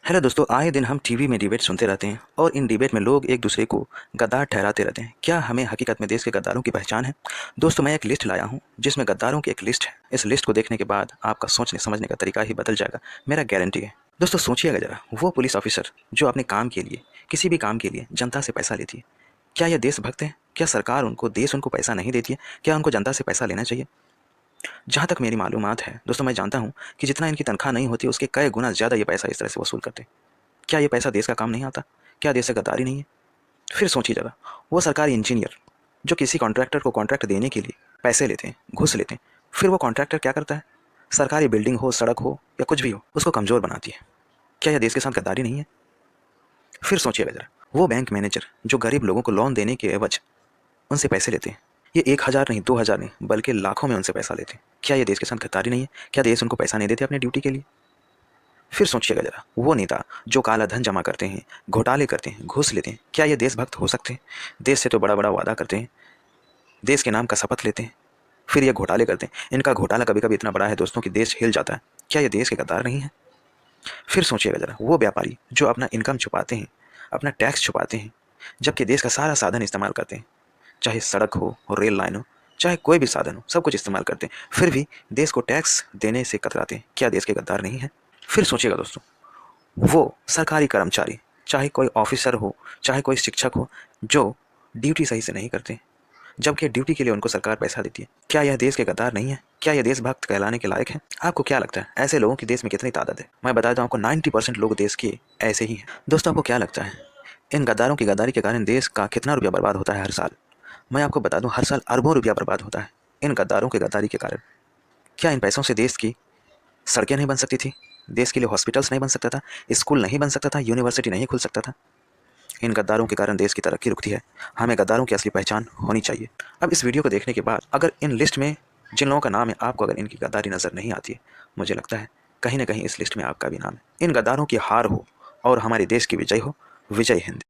Hello दोस्तों, आए दिन हम टीवी में डिबेट सुनते रहते हैं और इन डिबेट में लोग एक दूसरे को गद्दार ठहराते रहते हैं। क्या हमें हकीकत में देश के गद्दारों की पहचान है? दोस्तों, मैं एक लिस्ट लाया हूं जिसमें गद्दारों की एक लिस्ट है। इस लिस्ट को देखने के बाद आपका सोचने समझने का तरीका ही बदल जाएगा, मेरा गारंटी है। दोस्तों सोचिएगा जरा, वो पुलिस ऑफिसर जो अपने काम के लिए, किसी भी काम के लिए जनता से पैसा लेती है, क्या यह देशभक्त है? क्या सरकार उनको, देश उनको पैसा नहीं देती है? क्या उनको जनता से पैसा लेना चाहिए? जहाँ तक मेरी मालूमात है दोस्तों, मैं जानता हूँ कि जितना इनकी तनख्वाह नहीं होती उसके कई गुना ज़्यादा ये पैसा इस तरह से वसूल करते हैं। क्या ये पैसा देश का काम नहीं आता? क्या देश से गद्दारी नहीं है? फिर सोचिए जरा, वो सरकारी इंजीनियर जो किसी कॉन्ट्रैक्टर को कॉन्ट्रैक्ट देने के लिए पैसे लेते हैं, घूस लेते हैं, फिर वो कॉन्ट्रैक्टर क्या करता है? सरकारी बिल्डिंग हो, सड़क हो या कुछ भी हो, उसको कमज़ोर बनाती है। क्या यह देश के साथ गद्दारी नहीं है? फिर सोचिएगा जरा, वो बैंक मैनेजर जो गरीब लोगों को लोन देने के एवज उनसे पैसे लेते हैं, ये 1,000 नहीं, 2,000 नहीं, बल्कि लाखों में उनसे पैसा लेते हैं। क्या ये देश के साथ गद्दारी नहीं है? क्या देश उनको पैसा नहीं देते अपनी ड्यूटी के लिए? फिर सोचिएगा जरा, वो नेता जो काला धन जमा करते हैं, घोटाले करते हैं, घूस लेते हैं, क्या ये देशभक्त हो सकते हैं? देश से तो बड़ा बड़ा वादा करते हैं, देश के नाम का शपथ लेते हैं, फिर ये घोटाले करते हैं। इनका घोटाला कभी कभी इतना बड़ा है दोस्तों कि देश हिल जाता है। क्या ये देश के गद्दार नहीं है? फिर सोचिएगा जरा, वो व्यापारी जो अपना इनकम छुपाते हैं, अपना टैक्स छुपाते हैं, जबकि देश का सारा साधन इस्तेमाल करते हैं, चाहे सड़क हो, रेल लाइन हो, चाहे कोई भी साधन हो, सब कुछ इस्तेमाल करते हैं, फिर भी देश को टैक्स देने से कतराते हैं। क्या देश के गद्दार नहीं है? फिर सोचिएगा दोस्तों, वो सरकारी कर्मचारी, चाहे कोई ऑफिसर हो, चाहे कोई शिक्षक हो, जो ड्यूटी सही से नहीं करते, जबकि ड्यूटी के लिए उनको सरकार पैसा देती है, क्या यह देश के गद्दार नहीं है? क्या यह देशभक्त कहलाने के लायक है? आपको क्या लगता है ऐसे लोगों की देश में कितनी तादाद है? मैं बताता हूँ आपको, 90% लोग देश के ऐसे ही हैं। दोस्तों, आपको क्या लगता है इन गद्दारों की गद्दारी के कारण देश का कितना रुपया बर्बाद होता है हर साल? मैं आपको बता दूं, हर साल अरबों रुपया बर्बाद होता है इन गद्दारों की गद्दारी के कारण। क्या इन पैसों से देश की सड़कें नहीं बन सकती थी? देश के लिए हॉस्पिटल्स नहीं बन सकता था? स्कूल नहीं बन सकता था? यूनिवर्सिटी नहीं खुल सकता था? इन गद्दारों के कारण देश की तरक्की रुकती है। हमें गद्दारों की असली पहचान होनी चाहिए। अब इस वीडियो को देखने के बाद अगर इन लिस्ट में जिन लोगों का नाम है, आपको अगर इनकी गद्दारी नज़र नहीं आती है, मुझे लगता है कहीं ना कहीं इस लिस्ट में आपका भी नाम है। इन गद्दारों की हार हो और हमारे देश की विजय हो। विजय हिंद।